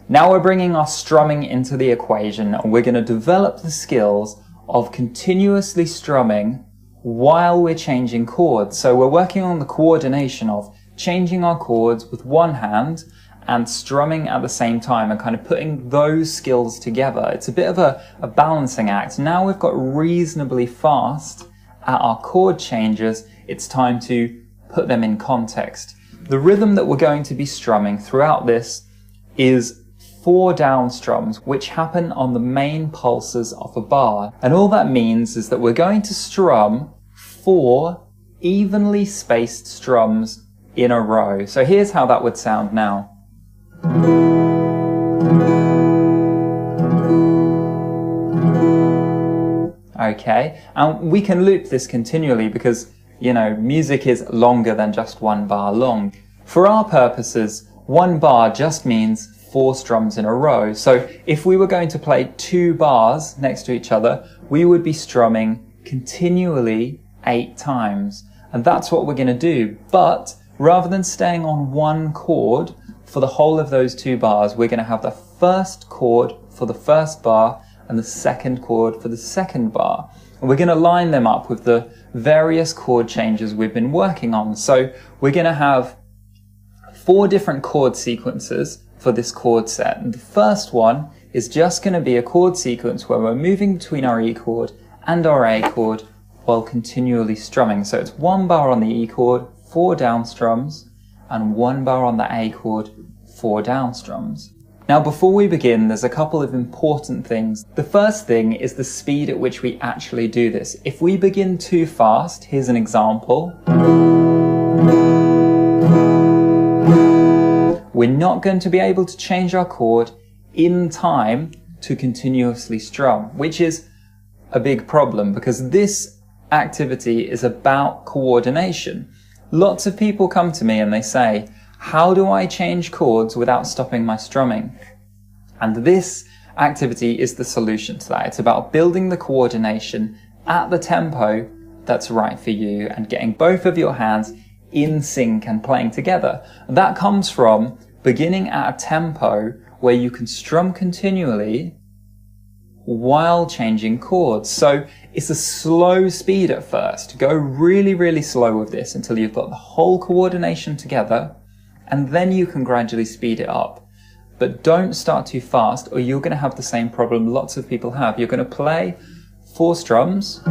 Now we're bringing our strumming into the equation, and we're going to develop the skills of continuously strumming while we're changing chords. So we're working on the coordination of changing our chords with one hand and strumming at the same time, and kind of putting those skills together. It's a bit of a balancing act. Now we've got reasonably fast at our chord changes, it's time to put them in context. The rhythm that we're going to be strumming throughout this is 4 down strums, which happen on the main pulses of a bar. And all that means is that we're going to strum 4 evenly spaced strums in a row. So here's how that would sound now. Okay, and we can loop this continually because, you know, music is longer than just 1 bar long. For our purposes, 1 bar just means 4 strums in a row. So if we were going to play 2 bars next to each other, we would be strumming continually 8 times. And that's what we're going to do. But rather than staying on 1 chord for the whole of those 2 bars, we're going to have the first chord for the first bar and the second chord for the second bar. And we're going to line them up with the various chord changes we've been working on. So we're going to have 4 different chord sequences for this chord set. And the first one is just going to be a chord sequence where we're moving between our E chord and our A chord while continually strumming. So it's 1 bar on the E chord, 4 down strums, and 1 bar on the A chord, 4 down strums. Now before we begin, there's a couple of important things. The first thing is the speed at which we actually do this. If we begin too fast, here's an example. We're not going to be able to change our chord in time to continuously strum, which is a big problem because this activity is about coordination. Lots of people come to me and they say, how do I change chords without stopping my strumming? And this activity is the solution to that. It's about building the coordination at the tempo that's right for you and getting both of your hands in sync and playing together. That comes from beginning at a tempo where you can strum continually while changing chords. So it's a slow speed at first. Go really, really slow with this until you've got the whole coordination together, and then you can gradually speed it up. But don't start too fast or you're going to have the same problem lots of people have. You're going to play 4 strums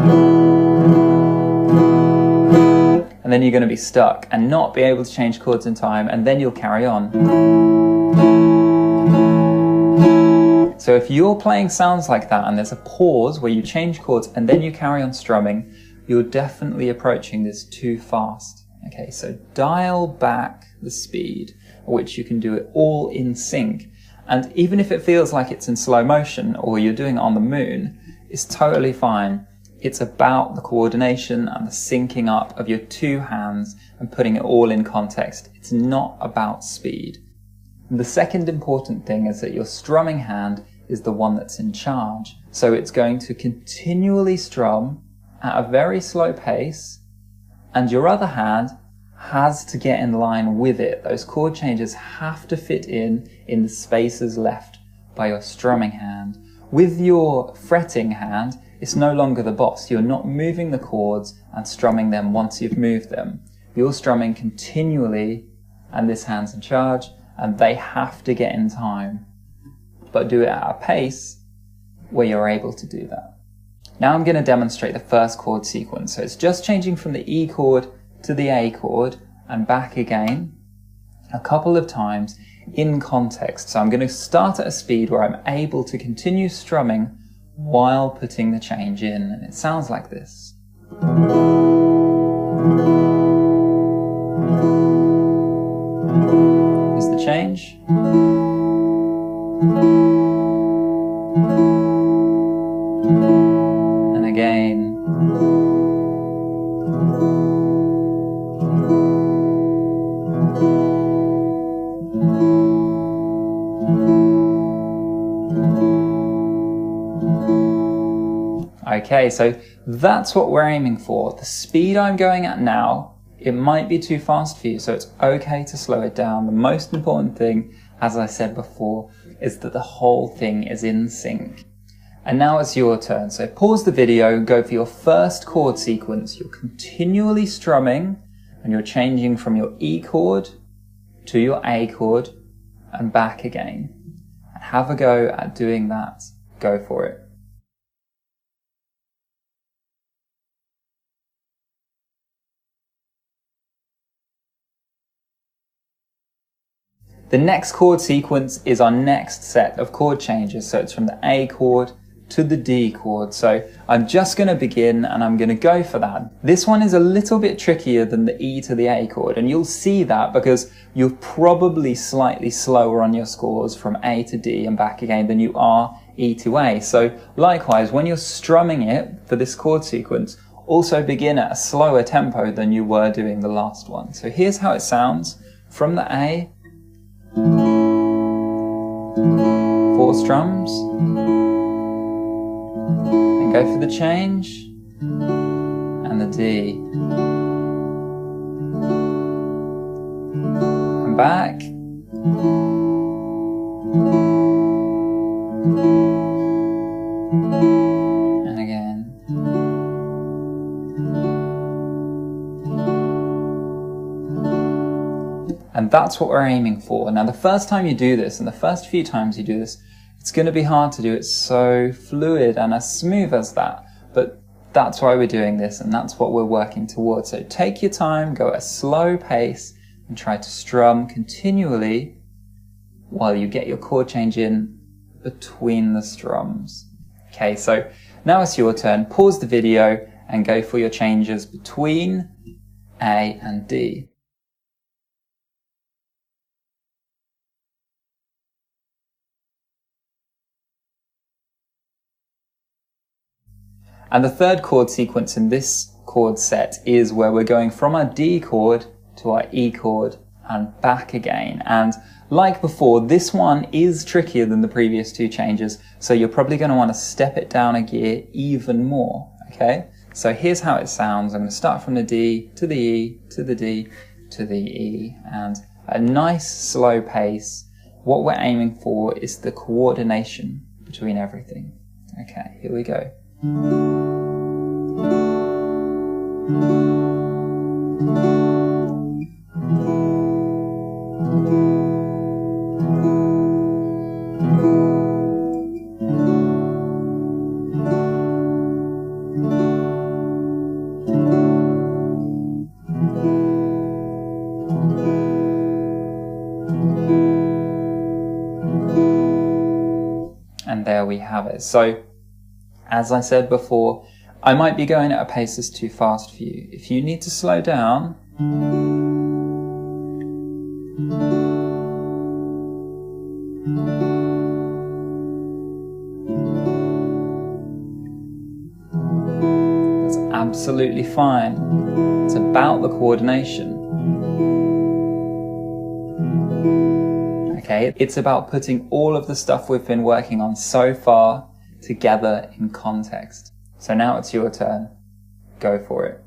and then you're going to be stuck and not be able to change chords in time, and then you'll carry on. So if you're playing sounds like that and there's a pause where you change chords and then you carry on strumming, you're definitely approaching this too fast. Okay, so dial back the speed at which you can do it all in sync. And even if it feels like it's in slow motion or you're doing it on the moon, it's totally fine. It's about the coordination and the syncing up of your 2 hands and putting it all in context. It's not about speed. And the second important thing is that your strumming hand is the one that's in charge. So it's going to continually strum at a very slow pace, and your other hand has to get in line with it. Those chord changes have to fit in the spaces left by your strumming hand. With your fretting hand, it's no longer the boss. You're not moving the chords and strumming them once you've moved them. You're strumming continually, and this hand's in charge, and they have to get in time. But do it at a pace where you're able to do that. Now I'm going to demonstrate the first chord sequence. So it's just changing from the E chord to the A chord and back again a couple of times in context. So I'm going to start at a speed where I'm able to continue strumming while putting the change in. And it sounds like this. Here's the change. And again. Okay, so that's what we're aiming for. The speed I'm going at now, it might be too fast for you, so it's okay to slow it down. The most important thing, as I said before, is that the whole thing is in sync. And now it's your turn. So pause the video, go for your first chord sequence. You're continually strumming and you're changing from your E chord to your A chord and back again. Have a go at doing that. Go for it. The next chord sequence is our next set of chord changes. So it's from the A chord to the D chord. So I'm just going to begin and I'm going to go for that. This one is a little bit trickier than the E to the A chord, and you'll see that because you're probably slightly slower on your scores from A to D and back again than you are E to A. So likewise, when you're strumming it for this chord sequence, also begin at a slower tempo than you were doing the last one. So here's how it sounds from the A. 4 strums. Go for the change, and the D. Come back. And again. And that's what we're aiming for. Now the first time you do this, and the first few times you do this, it's going to be hard to do it so fluid and as smooth as that, but that's why we're doing this and that's what we're working towards. So take your time, go at a slow pace and try to strum continually while you get your chord change in between the strums. Okay, so now it's your turn. Pause the video and go for your changes between A and D. And the third chord sequence in this chord set is where we're going from our D chord to our E chord and back again. And like before, this one is trickier than the previous two changes, so you're probably going to want to step it down a gear even more, okay? So here's how it sounds. I'm going to start from the D to the E to the D to the E, and at a nice slow pace. What we're aiming for is the coordination between everything. Okay, here we go. And there we have it. So, as I said before, I might be going at a pace that's too fast for you. If you need to slow down, that's absolutely fine. It's about the coordination. Okay, it's about putting all of the stuff we've been working on so far together in context. So now it's your turn. Go for it.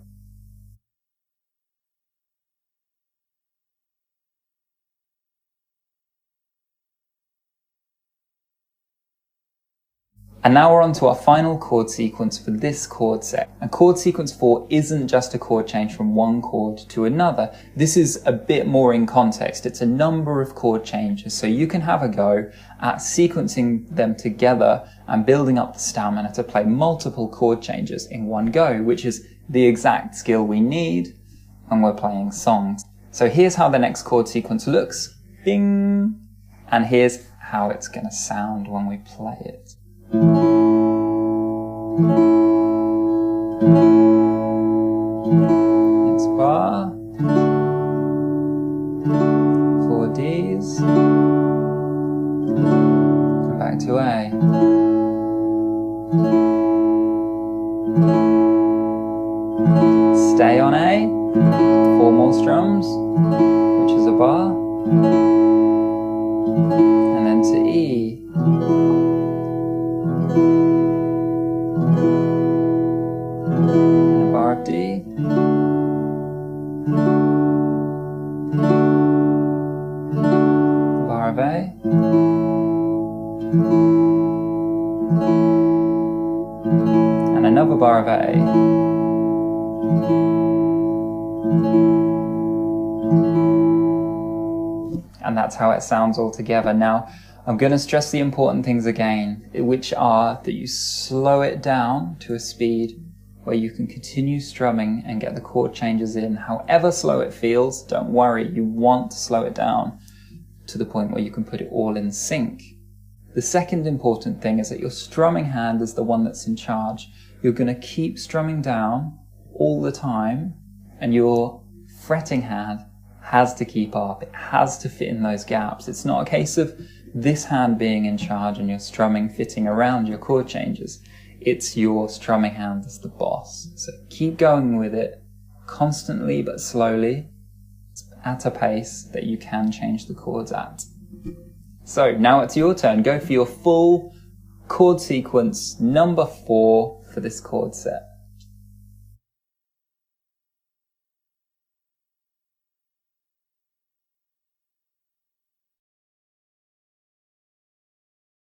And now we're on to our final chord sequence for this chord set. And chord sequence 4 isn't just a chord change from one chord to another. This is a bit more in context. It's a number of chord changes, so you can have a go at sequencing them together and building up the stamina to play multiple chord changes in one go, which is the exact skill we need when we're playing songs. So here's how the next chord sequence looks. Bing! And here's how it's going to sound when we play it. It's bar, 4 Ds, come back to A, stay on A, 4 more strums, which is a bar, and then to E. And a bar of D, a bar of A, And another bar of A. And that's how it sounds all together. Now, I'm going to stress the important things again, which are that you slow it down to a speed where you can continue strumming and get the chord changes in. However slow it feels, don't worry, you want to slow it down to the point where you can put it all in sync. The second important thing is that your strumming hand is the one that's in charge. You're going to keep strumming down all the time, and your fretting hand has to keep up. It has to fit in those gaps. It's not a case of this hand being in charge and your strumming fitting around your chord changes. It's your strumming hand as the boss. So keep going with it constantly but slowly at a pace that you can change the chords at. So now it's your turn. Go for your full chord sequence number 4 for this chord set.